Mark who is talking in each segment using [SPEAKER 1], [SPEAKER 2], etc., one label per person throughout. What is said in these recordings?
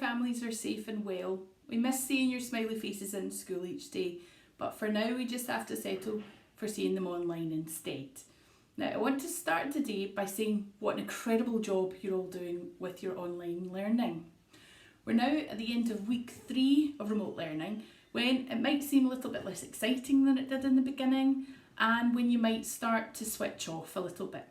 [SPEAKER 1] families are safe and well. We miss seeing your smiley faces in school each day, but for now we just have to settle for seeing them online instead. Now, I want to start today by saying what an incredible job you're all doing with your online learning. We're now at the end of week 3 of remote learning, when it might seem a little bit less exciting than it did in the beginning, and when you might start to switch off a little bit.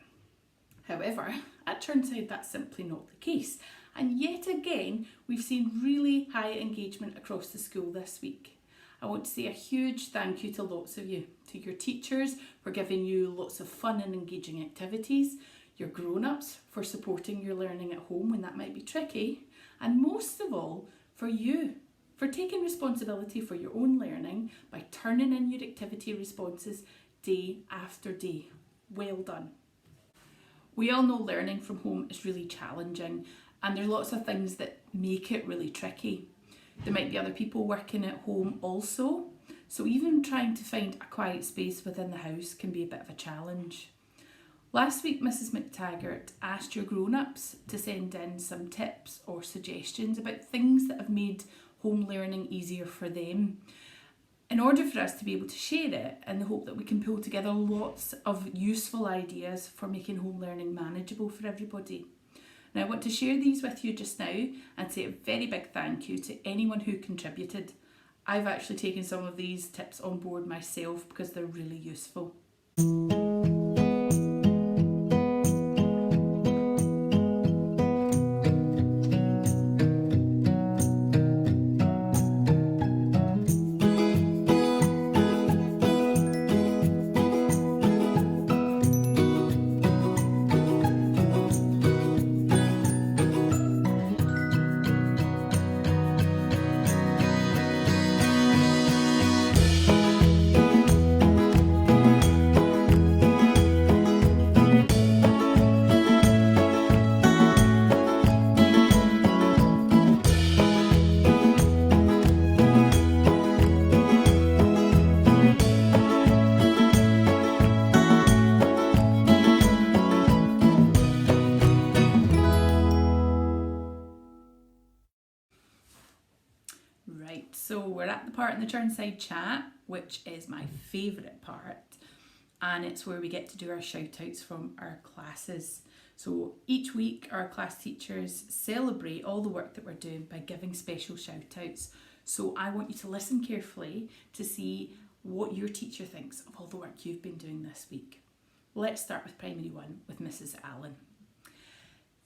[SPEAKER 1] However, at Chirnsyde that's simply not the case, and yet again we've seen really high engagement across the school this week. I want to say a huge thank you to lots of you, to your teachers for giving you lots of fun and engaging activities, your grown-ups for supporting your learning at home when that might be tricky, and most of all for you, for taking responsibility for your own learning by turning in your activity responses day after day. Well done. We all know learning from home is really challenging, and there's lots of things that make it really tricky. There might be other people working at home also, so even trying to find a quiet space within the house can be a bit of a challenge. Last week, Mrs. McTaggart asked your grown-ups to send in some tips or suggestions about things that have made home learning easier for them, in order for us to be able to share it in the hope that we can pull together lots of useful ideas for making home learning manageable for everybody. Now, I want to share these with you just now and say a very big thank you to anyone who contributed. I've actually taken some of these tips on board myself because they're really useful. Right, so we're at the part in the Chirnsyde Chat, which is my favourite part, and it's where we get to do our shout outs from our classes. So each week our class teachers celebrate all the work that we're doing by giving special shout outs. So I want you to listen carefully to see what your teacher thinks of all the work you've been doing this week. Let's start with Primary 1 with Mrs. Allen.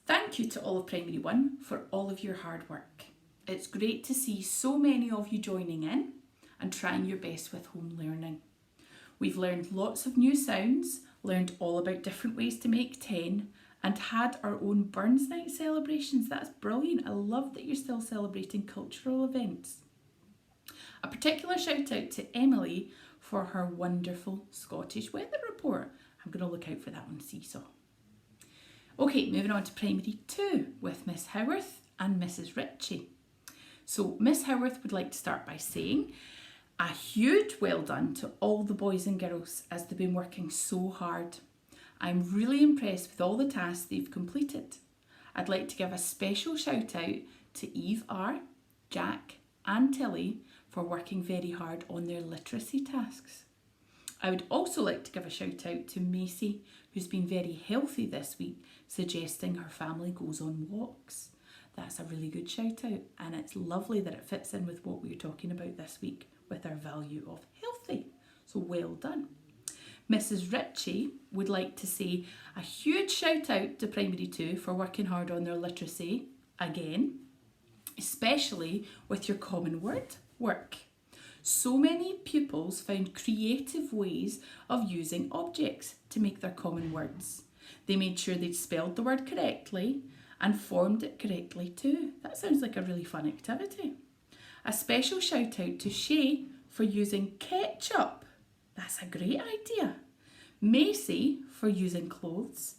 [SPEAKER 1] Thank you to all of Primary 1 for all of your hard work. It's great to see so many of you joining in and trying your best with home learning. We've learned lots of new sounds, learned all about different ways to make 10, and had our own Burns Night celebrations. That's brilliant. I love that you're still celebrating cultural events. A particular shout out to Emily for her wonderful Scottish weather report. I'm going to look out for that on Seesaw. Okay, moving on to Primary 2 with Miss Howarth and Mrs. Ritchie. So Miss Howarth would like to start by saying a huge well done to all the boys and girls as they've been working so hard. I'm really impressed with all the tasks they've completed. I'd like to give a special shout out to Eve R, Jack and Tilly for working very hard on their literacy tasks. I would also like to give a shout out to Macy, who's been very healthy this week, suggesting her family goes on walks. That's a really good shout out, and it's lovely that it fits in with what we're talking about this week with our value of healthy. So well done. Mrs. Ritchie would like to say a huge shout out to Primary 2 for working hard on their literacy again, especially with your common word work. So many pupils found creative ways of using objects to make their common words. They made sure they'd spelled the word correctly and formed it correctly too. That sounds like a really fun activity. A special shout out to Shay for using ketchup. That's a great idea. Macy for using clothes.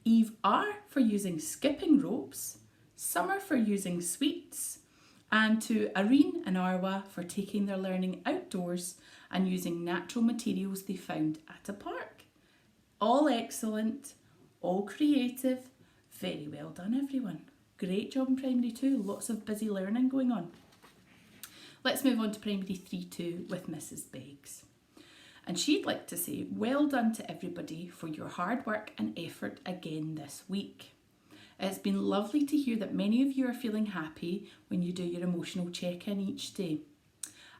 [SPEAKER 1] Eve R for using skipping ropes. Summer for using sweets. And to Irene and Arwa for taking their learning outdoors and using natural materials they found at a park. All excellent, all creative. Very well done, everyone. Great job in primary 2, lots of busy learning going on. Let's move on to primary 3-2 with Mrs. Beggs. And she'd like to say, well done to everybody for your hard work and effort again this week. It's been lovely to hear that many of you are feeling happy when you do your emotional check-in each day.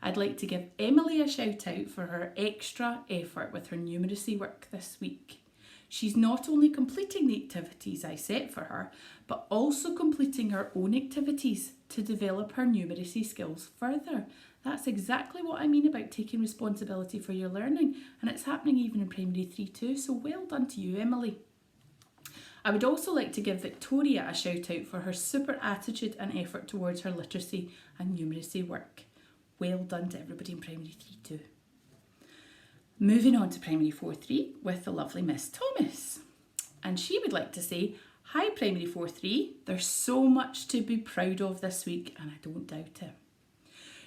[SPEAKER 1] I'd like to give Emily a shout out for her extra effort with her numeracy work this week. She's not only completing the activities I set for her, but also completing her own activities to develop her numeracy skills further. That's exactly what I mean about taking responsibility for your learning, and it's happening even in primary 3-2, so well done to you, Emily. I would also like to give Victoria a shout out for her super attitude and effort towards her literacy and numeracy work. Well done to everybody in primary 3-2. Moving on to primary 4-3 with the lovely Miss Thomas. And she would like to say, hi primary 4-3, there's so much to be proud of this week and I don't doubt it.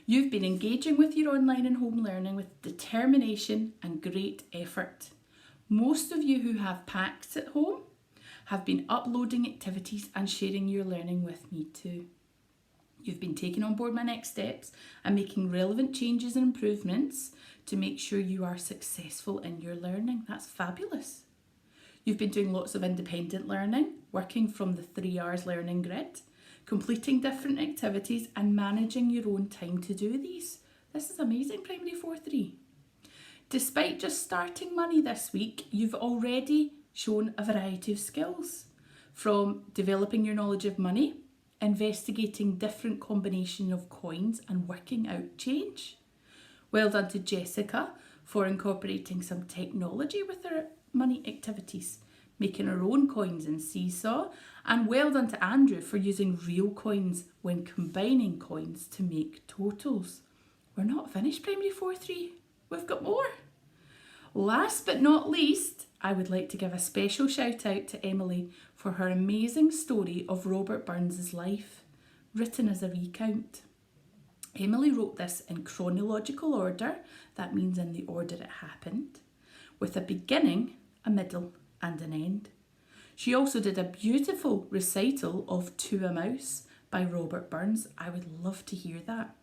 [SPEAKER 1] You've been engaging with your online and home learning with determination and great effort. Most of you who have packs at home have been uploading activities and sharing your learning with me too. You've been taking on board my next steps and making relevant changes and improvements to make sure you are successful in your learning. That's fabulous. You've been doing lots of independent learning, working from the 3 hours learning grid, completing different activities and managing your own time to do these. This is amazing, primary 4-3. Despite just starting money this week, you've already shown a variety of skills, from developing your knowledge of money, investigating different combination of coins and working out change. Well done to Jessica for incorporating some technology with her money activities, making her own coins in Seesaw, and well done to Andrew for using real coins when combining coins to make totals. We're not finished primary 4-3, we've got more. Last but not least, I would like to give a special shout out to Emily for her amazing story of Robert Burns' life, written as a recount. Emily wrote this in chronological order, that means in the order it happened, with a beginning, a middle and an end. She also did a beautiful recital of To a Mouse by Robert Burns. I would love to hear that.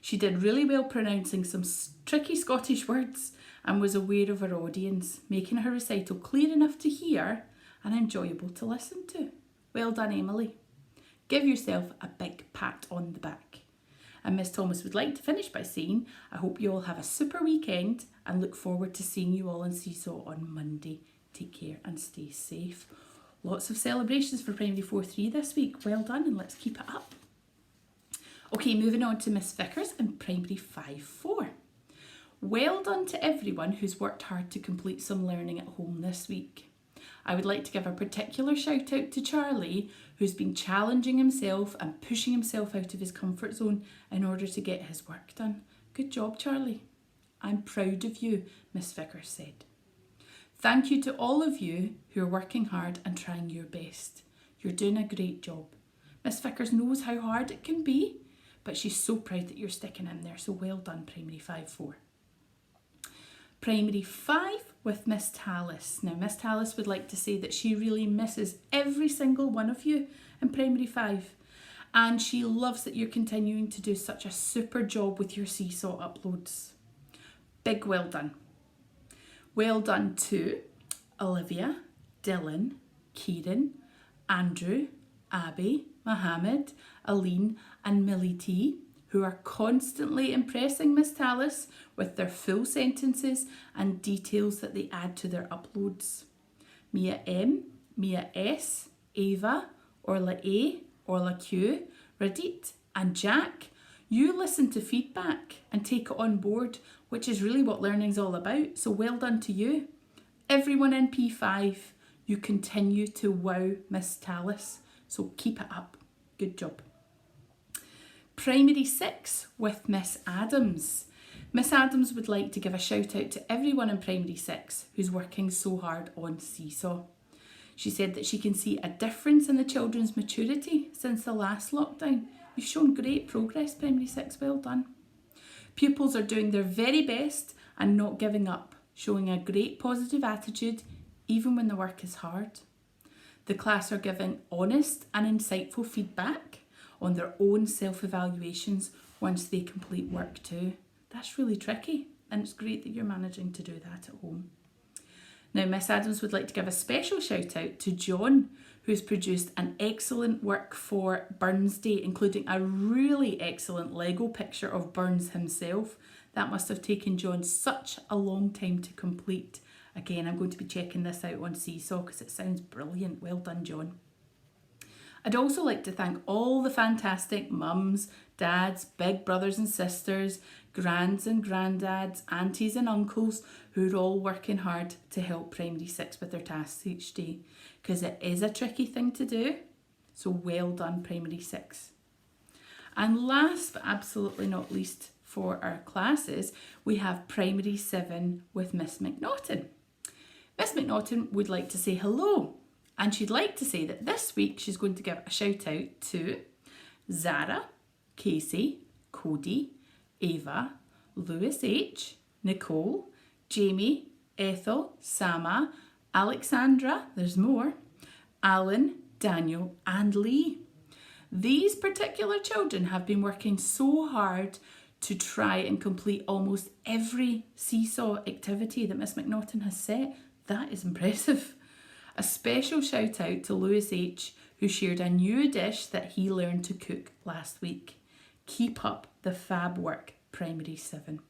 [SPEAKER 1] She did really well pronouncing some tricky Scottish words and was aware of her audience, making her recital clear enough to hear and enjoyable to listen to. Well done, Emily. Give yourself a big pat on the back. And Miss Thomas would like to finish by saying, I hope you all have a super weekend and look forward to seeing you all in Seesaw on Monday. Take care and stay safe. Lots of celebrations for primary 4-3 this week. Well done, and let's keep it up. Okay, moving on to Miss Vickers in primary 5-4. Well done to everyone who's worked hard to complete some learning at home this week. I would like to give a particular shout out to Charlie, who's been challenging himself and pushing himself out of his comfort zone in order to get his work done. Good job, Charlie. I'm proud of you, Miss Vickers said. Thank you to all of you who are working hard and trying your best. You're doing a great job. Miss Vickers knows how hard it can be, but she's so proud that you're sticking in there, so well done, primary 5-4. Primary 5 with Miss Tallis. Now, Miss Tallis would like to say that she really misses every single one of you in primary 5, and she loves that you're continuing to do such a super job with your Seesaw uploads. Big well done. Well done to Olivia, Dylan, Kieran, Andrew, Abby, Mohammed, Aline and Millie T, who are constantly impressing Miss Tallis with their full sentences and details that they add to their uploads. Mia M, Mia S, Ava, Orla A, Orla Q, Radit and Jack, you listen to feedback and take it on board, which is really what learning's all about, so well done to you. Everyone in P5, you continue to wow Miss Tallis, so keep it up. Good job. Primary 6 with Miss Adams. Miss Adams would like to give a shout out to everyone in Primary 6 who's working so hard on Seesaw. She said that she can see a difference in the children's maturity since the last lockdown. You've shown great progress, Primary 6, well done. Pupils are doing their very best and not giving up, showing a great positive attitude even when the work is hard. The class are given honest and insightful feedback on their own self-evaluations once they complete work too. That's really tricky, and it's great that you're managing to do that at home. Now, Miss Adams would like to give a special shout out to John, who's produced an excellent work for Burns Day, including a really excellent Lego picture of Burns himself. That must have taken John such a long time to complete. Again, I'm going to be checking this out on Seesaw because it sounds brilliant. Well done, John. I'd also like to thank all the fantastic mums, dads, big brothers and sisters, grands and granddads, aunties and uncles who are all working hard to help Primary 6 with their tasks each day, because it is a tricky thing to do. So well done, Primary 6. And last but absolutely not least for our classes, we have Primary 7 with Miss Mcnaughton. Miss Mcnaughton would like to say hello, and she'd like to say that this week she's going to give a shout out to Zara, Casey, Cody, Ava, Lewis H, Nicole, Jamie, Ethel, Sama, Alexandra, there's more, Alan, Daniel and Lee. These particular children have been working so hard to try and complete almost every Seesaw activity that Miss Mcnaughton has set. That is impressive. A special shout out to Lewis H, who shared a new dish that he learned to cook last week. Keep up the fab work, Primary 7.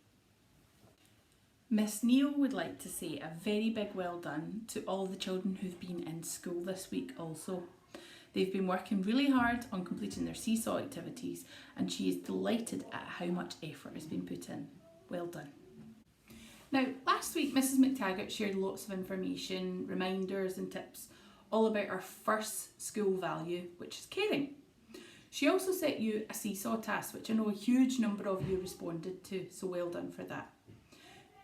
[SPEAKER 1] Miss Neil would like to say a very big well done to all the children who've been in school this week also. They've been working really hard on completing their Seesaw activities, and she is delighted at how much effort has been put in. Well done. Now, last week Mrs McTaggart shared lots of information, reminders and tips all about our first school value, which is caring. She also set you a Seesaw task, which I know a huge number of you responded to, so well done for that.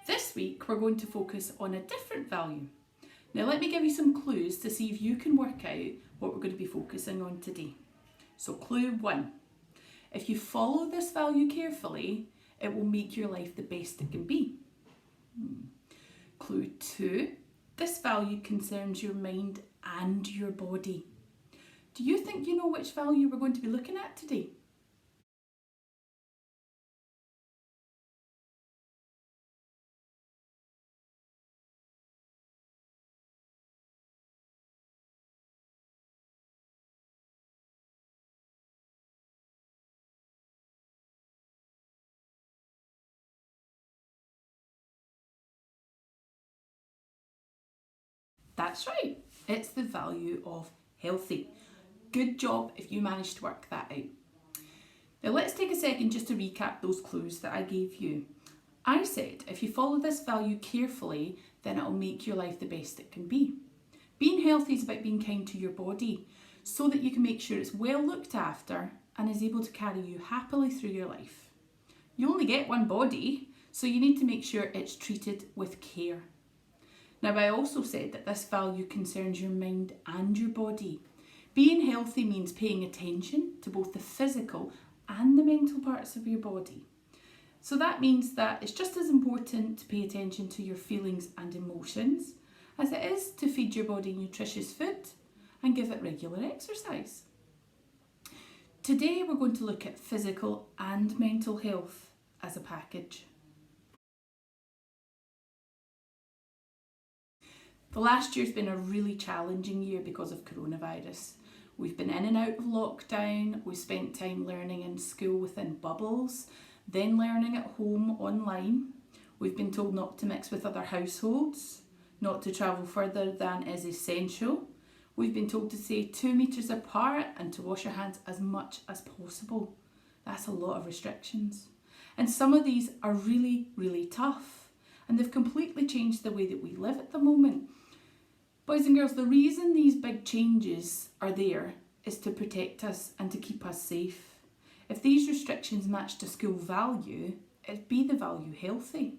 [SPEAKER 1] This week we're going to focus on a different value. Now let me give you some clues to see if you can work out what we're going to be focusing on today. So clue 1, if you follow this value carefully, it will make your life the best it can be. Clue 2, this value concerns your mind and your body. Do you think you know which value we're going to be looking at today? That's right, it's the value of healthy. Good job if you managed to work that out. Now let's take a second just to recap those clues that I gave you. I said if you follow this value carefully, then it'll make your life the best it can be. Being healthy is about being kind to your body so that you can make sure it's well looked after and is able to carry you happily through your life. You only get one body, so you need to make sure it's treated with care. Now, I also said that this value concerns your mind and your body. Being healthy means paying attention to both the physical and the mental parts of your body. So that means that it's just as important to pay attention to your feelings and emotions as it is to feed your body nutritious food and give it regular exercise. Today we're going to look at physical and mental health as a package. The last year's been a really challenging year because of coronavirus. We've been in and out of lockdown, we've spent time learning in school within bubbles, then learning at home online. We've been told not to mix with other households, not to travel further than is essential. We've been told to stay 2 metres apart and to wash our hands as much as possible. That's a lot of restrictions. And some of these are really, really tough, and they've completely changed the way that we live at the moment. Boys and girls, the reason these big changes are there is to protect us and to keep us safe. If these restrictions matched a school value, it'd be the value healthy.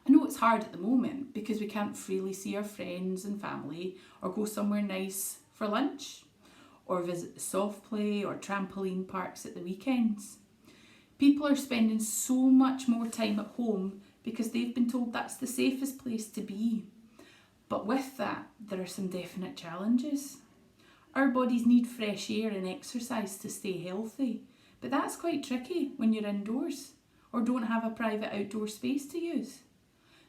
[SPEAKER 1] I know it's hard at the moment because we can't freely see our friends and family or go somewhere nice for lunch or visit the soft play or trampoline parks at the weekends. People are spending so much more time at home because they've been told that's the safest place to be. But with that, there are some definite challenges. Our bodies need fresh air and exercise to stay healthy, but that's quite tricky when you're indoors or don't have a private outdoor space to use.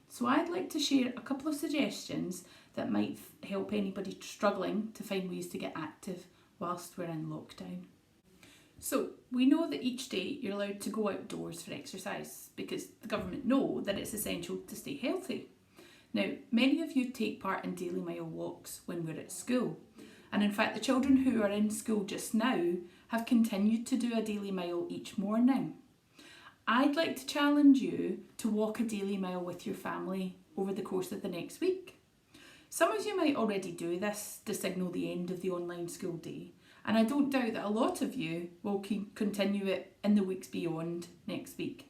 [SPEAKER 1] So I'd like to share a couple of suggestions that might help anybody struggling to find ways to get active whilst we're in lockdown. So we know that each day you're allowed to go outdoors for exercise because the government know that it's essential to stay healthy. Now, many of you take part in daily mile walks when we're at school. And in fact, the children who are in school just now have continued to do a daily mile each morning. I'd like to challenge you to walk a daily mile with your family over the course of the next week. Some of you might already do this to signal the end of the online school day, and I don't doubt that a lot of you will continue it in the weeks beyond next week.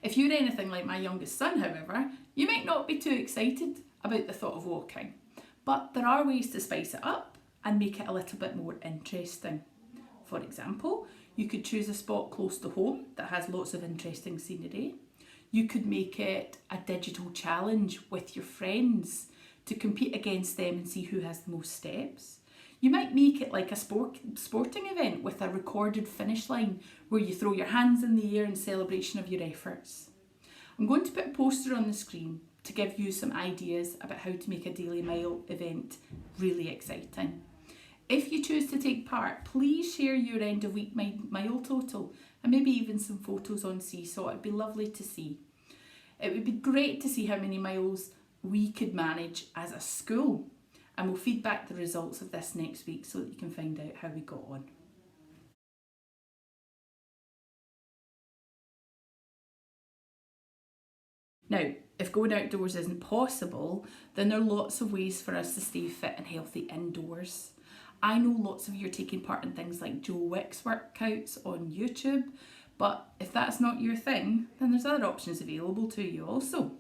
[SPEAKER 1] If you're anything like my youngest son, however, you might not be too excited about the thought of walking, but there are ways to spice it up and make it a little bit more interesting. For example, you could choose a spot close to home that has lots of interesting scenery. You could make it a digital challenge with your friends to compete against them and see who has the most steps. You might make it like a sporting event with a recorded finish line where you throw your hands in the air in celebration of your efforts. I'm going to put a poster on the screen to give you some ideas about how to make a daily mile event really exciting. If you choose to take part, please share your end of week mile total and maybe even some photos on Seesaw. It'd be lovely to see. It would be great to see how many miles we could manage as a school, and we'll feed back the results of this next week so that you can find out how we got on. Now, if going outdoors isn't possible, then there are lots of ways for us to stay fit and healthy indoors. I know lots of you are taking part in things like Joe Wicks workouts on YouTube, but if that's not your thing, then there's other options available to you also.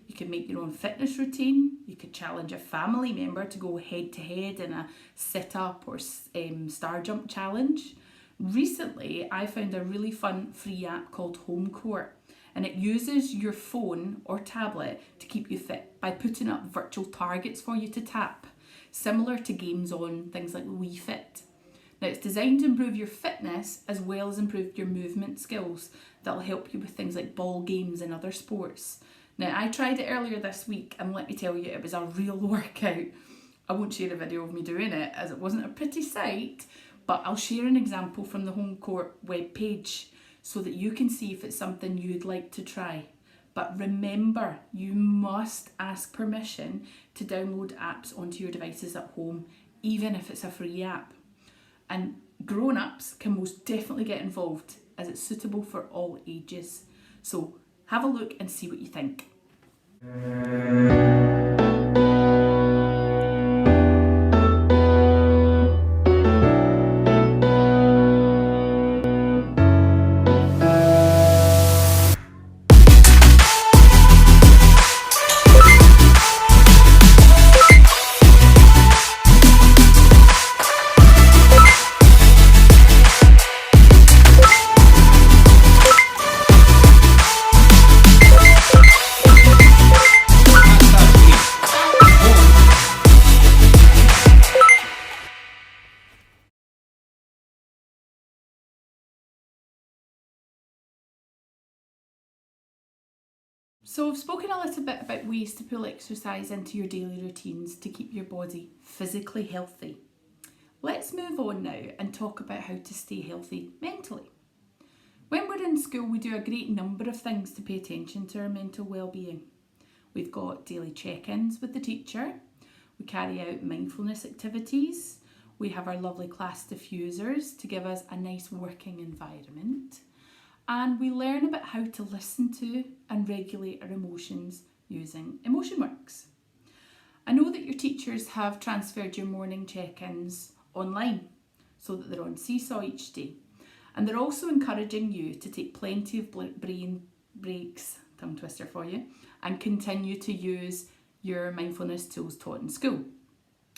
[SPEAKER 1] You can make your own fitness routine. You could challenge a family member to go head to head in a sit-up or star jump challenge. Recently, I found a really fun free app called Home Court, and it uses your phone or tablet to keep you fit by putting up virtual targets for you to tap, similar to games on things like Wii Fit. Now, it's designed to improve your fitness as well as improve your movement skills that'll help you with things like ball games and other sports. Now, I tried it earlier this week and let me tell you, it was a real workout. I won't share a video of me doing it as it wasn't a pretty sight, but I'll share an example from the Home Court webpage so that you can see if it's something you'd like to try. But remember, you must ask permission to download apps onto your devices at home, even if it's a free app. And grown-ups can most definitely get involved as it's suitable for all ages. So have a look and see what you think. So I've spoken a little bit about ways to pull exercise into your daily routines to keep your body physically healthy. Let's move on now and talk about how to stay healthy mentally. When we're in school, we do a great number of things to pay attention to our mental well-being. We've got daily check-ins with the teacher, we carry out mindfulness activities, we have our lovely class diffusers to give us a nice working environment, and we learn about how to listen to and regulate our emotions using Emotion Works. I know that your teachers have transferred your morning check-ins online so that they're on Seesaw each day, and they're also encouraging you to take plenty of brain breaks, tongue twister for you, and continue to use your mindfulness tools taught in school.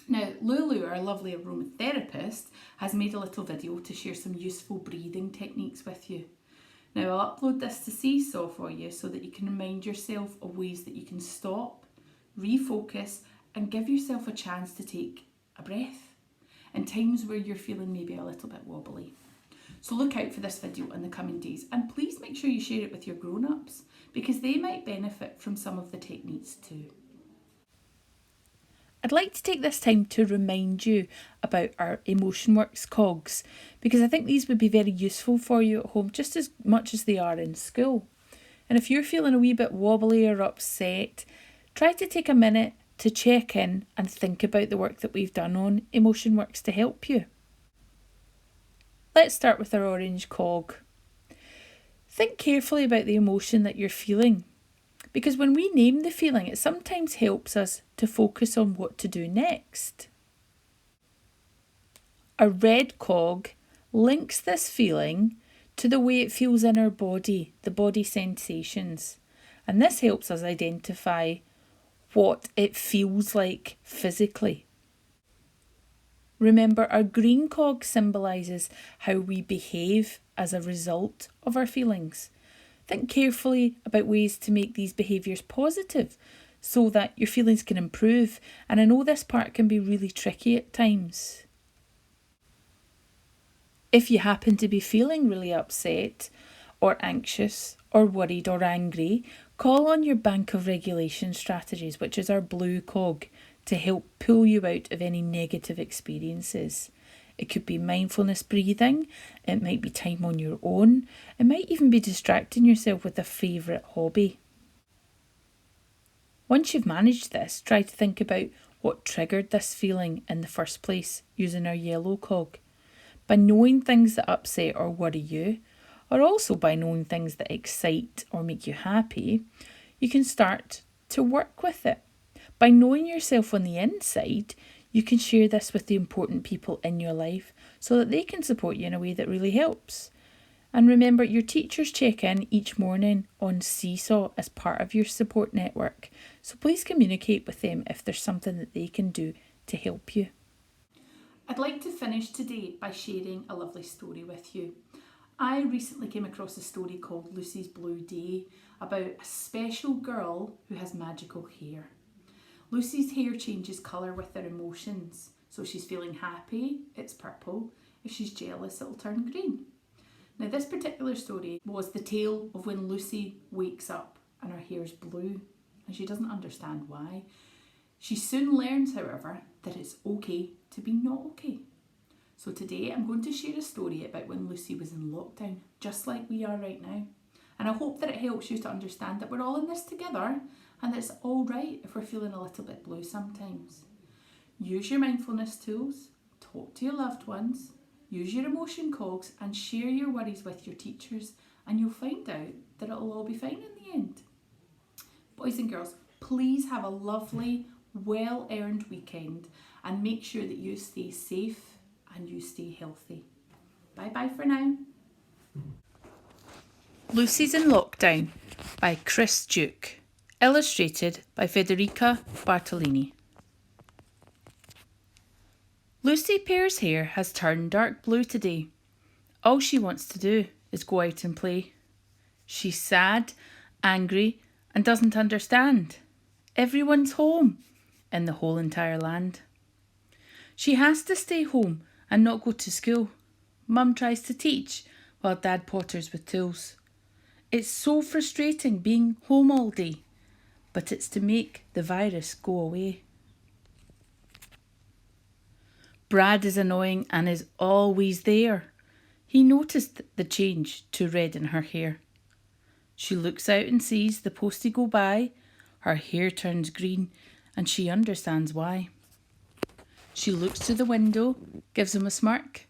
[SPEAKER 1] Now, Lulu, our lovely aromatherapist, has made a little video to share some useful breathing techniques with you. Now, I'll upload this to Seesaw for you so that you can remind yourself of ways that you can stop, refocus, and give yourself a chance to take a breath in times where you're feeling maybe a little bit wobbly. So look out for this video in the coming days, and please make sure you share it with your grown-ups because they might benefit from some of the techniques too. I'd like to take this time to remind you about our EmotionWorks cogs because I think these would be very useful for you at home just as much as they are in school. And if you're feeling a wee bit wobbly or upset, try to take a minute to check in and think about the work that we've done on EmotionWorks to help you. Let's start with our orange cog. Think carefully about the emotion that you're feeling, because when we name the feeling, it sometimes helps us to focus on what to do next. Our red cog links this feeling to the way it feels in our body, the body sensations, and this helps us identify what it feels like physically. Remember, our green cog symbolises how we behave as a result of our feelings. Think carefully about ways to make these behaviours positive so that your feelings can improve. And I know this part can be really tricky at times. If you happen to be feeling really upset or anxious or worried or angry, call on your bank of regulation strategies, which is our blue cog, to help pull you out of any negative experiences. It could be mindfulness breathing, it might be time on your own, it might even be distracting yourself with a favourite hobby. Once you've managed this, try to think about what triggered this feeling in the first place using our yellow cog. By knowing things that upset or worry you, or also by knowing things that excite or make you happy, you can start to work with it. By knowing yourself on the inside, you can share this with the important people in your life so that they can support you in a way that really helps. And remember, your teachers check in each morning on Seesaw as part of your support network. So please communicate with them if there's something that they can do to help you. I'd like to finish today by sharing a lovely story with you. I recently came across a story called Lucy's Blue Day about a special girl who has magical hair. Lucy's hair changes colour with her emotions. So if she's feeling happy, it's purple. If she's jealous, it'll turn green. Now this particular story was the tale of when Lucy wakes up and her hair's blue and she doesn't understand why. She soon learns, however, that it's okay to be not okay. So today I'm going to share a story about when Lucy was in lockdown, just like we are right now. And I hope that it helps you to understand that we're all in this together and that it's all right if we're feeling a little bit blue sometimes. Use your mindfulness tools, talk to your loved ones, use your emotion cogs and share your worries with your teachers and you'll find out that it'll all be fine in the end. Boys and girls, please have a lovely, well-earned weekend and make sure that you stay safe and you stay healthy. Bye-bye for now. Lucy's in Lockdown by Chris Duke. Illustrated by Federica Bartolini. Lucy Pear's hair has turned dark blue today. All she wants to do is go out and play. She's sad, angry, and doesn't understand. Everyone's home in the whole entire land. She has to stay home and not go to school. Mum tries to teach while Dad potters with tools. It's so frustrating being home all day, but it's to make the virus go away. Brad is annoying and is always there. He noticed the change to red in her hair. She looks out and sees the postie go by. Her hair turns green and she understands why. She looks to the window, gives him a smirk.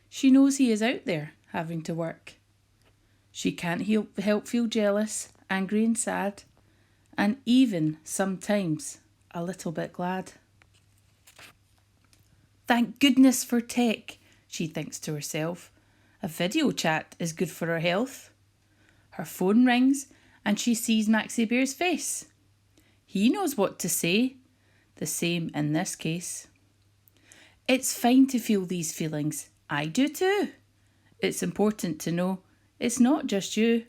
[SPEAKER 1] She knows he is out there having to work. She can't help feel jealous, angry and sad, and even sometimes a little bit glad. Thank goodness for tech, she thinks to herself. A video chat is good for her health. Her phone rings and she sees Maxie Bear's face. He knows what to say, the same in this case. It's fine to feel these feelings. I do too. It's important to know it's not just you.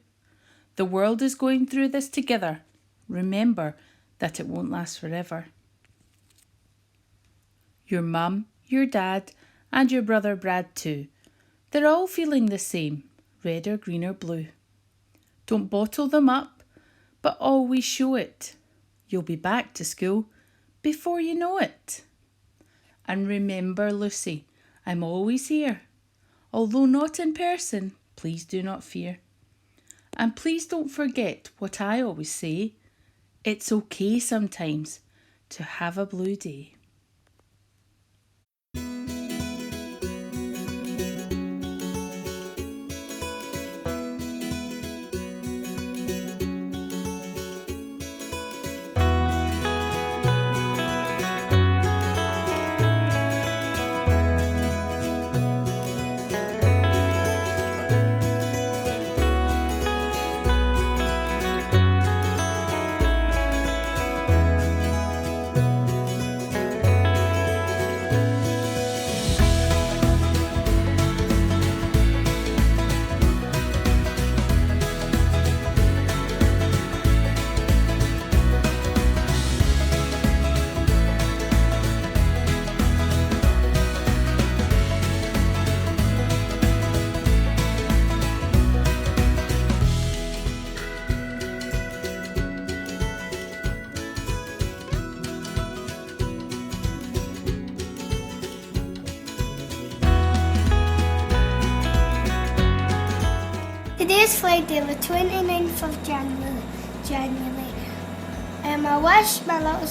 [SPEAKER 1] The world is going through this together. Remember, that it won't last forever. Your mum, your dad, and your brother Brad too. They're all feeling the same, red or green or blue. Don't bottle them up, but always show it. You'll be back to school before you know it. And remember, Lucy, I'm always here. Although not in person, please do not fear. And please don't forget what I always say. It's okay sometimes to have a blue day.
[SPEAKER 2] Today is Friday, the 29th of January. I wish my little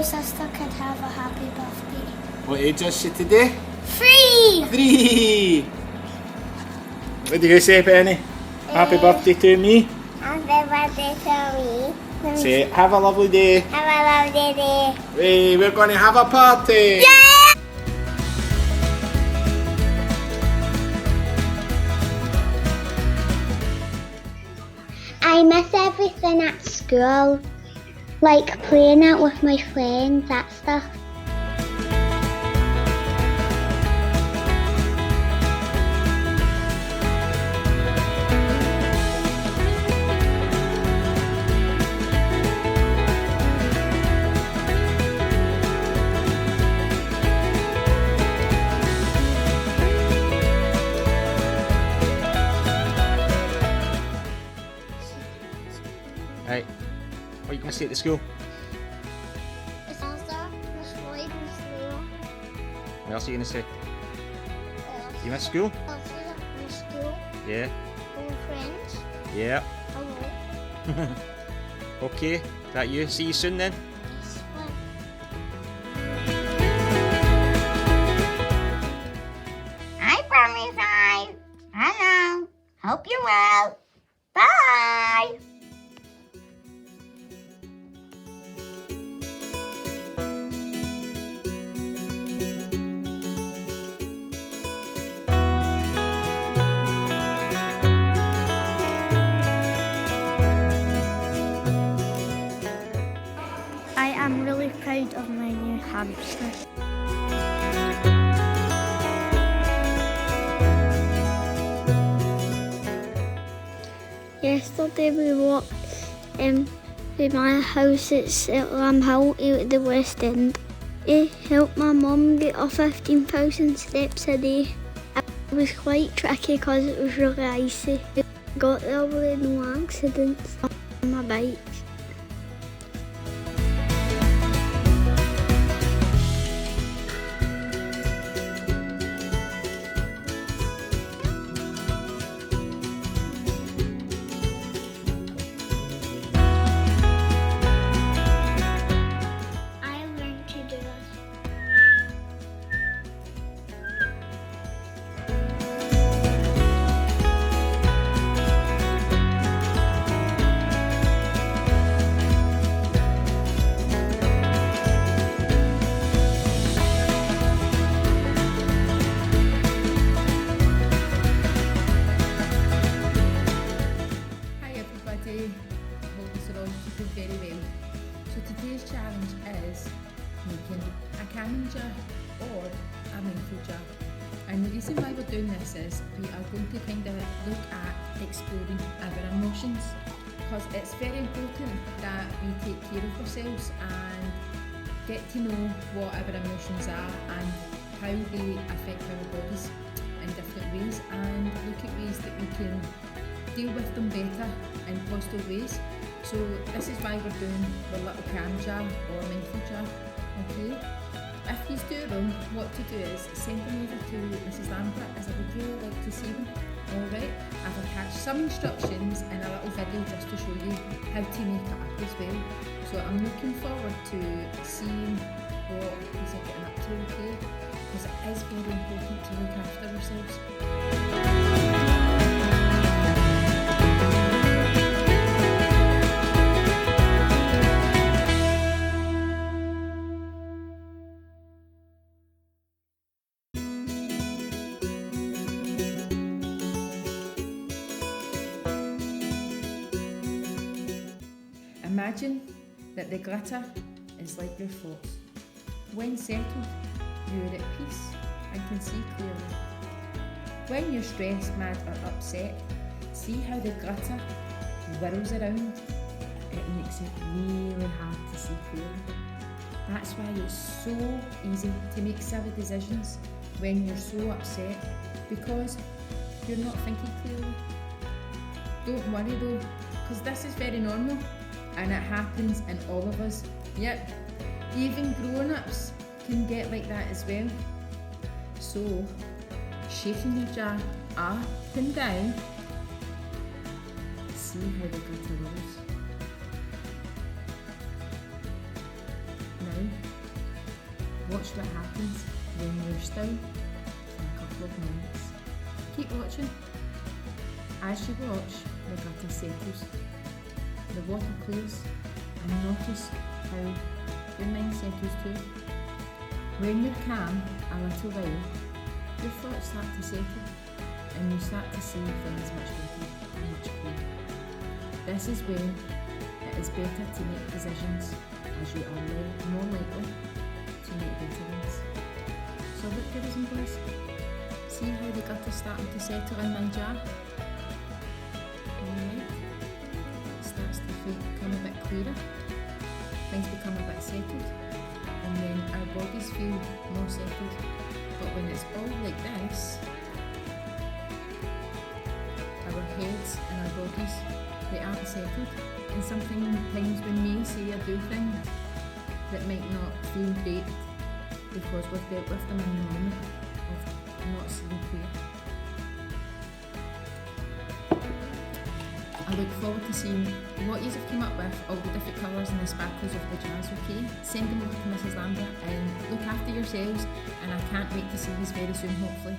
[SPEAKER 2] sister could have a happy birthday.
[SPEAKER 3] What age is she today?
[SPEAKER 2] 3!
[SPEAKER 3] 3! What do you say, Penny? Happy birthday to me.
[SPEAKER 2] Happy birthday to me.
[SPEAKER 3] Say, have a lovely day.
[SPEAKER 2] Have a lovely day.
[SPEAKER 3] Hey, we're going to have a party.
[SPEAKER 2] Yeah! I miss everything at school, like playing out with my friends, that stuff.
[SPEAKER 3] Right, what are you going to say at the school?
[SPEAKER 2] It's also Miss Floyd, Miss Leo.
[SPEAKER 3] What else are you going to say? You miss school?
[SPEAKER 2] Also Miss School.
[SPEAKER 3] Yeah.
[SPEAKER 2] All friends.
[SPEAKER 3] Yeah.
[SPEAKER 2] Hello.
[SPEAKER 3] Okay, is that you? See you soon then.
[SPEAKER 2] Hi, Primary 5. Hello. Hope you're well. Bye. I am really proud of my new hamster. Yesterday we walked to my house at Lambert at the West End. It helped my mum get off 15,000 steps a day. It was quite tricky because it was really icy. I got there with no accidents on my bike.
[SPEAKER 1] very well. So today's challenge is making a canning jar or a maple jar. And the reason why we're doing this is we are going to kind of look at exploring our emotions.
[SPEAKER 4] because it's very important that we take care of ourselves and get to know what our emotions are and how they affect our bodies in different ways, and look at ways that we can deal with them better in positive ways. So this is why we're doing the little calm jar or mindful jar. Okay, if you do them, what to do is send them over to Mrs. Lambert, as I would really like to see them. Alright, I've attached some instructions in a little video just to show you how to make it up as well. So I'm looking forward to seeing what these are getting up to, okay? Because it is very important to look after ourselves. Imagine that the glitter is like your thoughts. When settled, you are at peace and can see clearly. When you're stressed, mad or upset, see how the glitter whirls around. It makes it really hard to see clearly. That's why it's so easy to make silly decisions when you're so upset, because you're not thinking clearly. Don't worry though, because this is very normal. And it happens in all of us. Yep, even grown-ups can get like that as well. So, shaking your jar up and down, see how the glitter rolls. Now, watch what happens when you're still for a couple of minutes. Keep watching. As you watch, the glitter settles. The water clears, and notice how your mind settles too. When you're calm a little while, your thoughts start to settle and you start to see things much better and much clearer. This is when it is better to make decisions, as you are more likely to make better ones. So look, girls and boys, see how the gutter's starting to settle in my jar? Become a bit clearer, things become a bit settled, and then our bodies feel more settled. But when it's all like this, our heads and our bodies, they aren't settled, and sometimes we may say or do things that might not feel great because we've dealt with them in the moment of not seeing clear. I look forward to seeing what you have come up with, all the different colours and the sparkles of the jars, okay? Send them over to Mrs. Lambert and look after yourselves, and I can't wait to see you very soon, hopefully.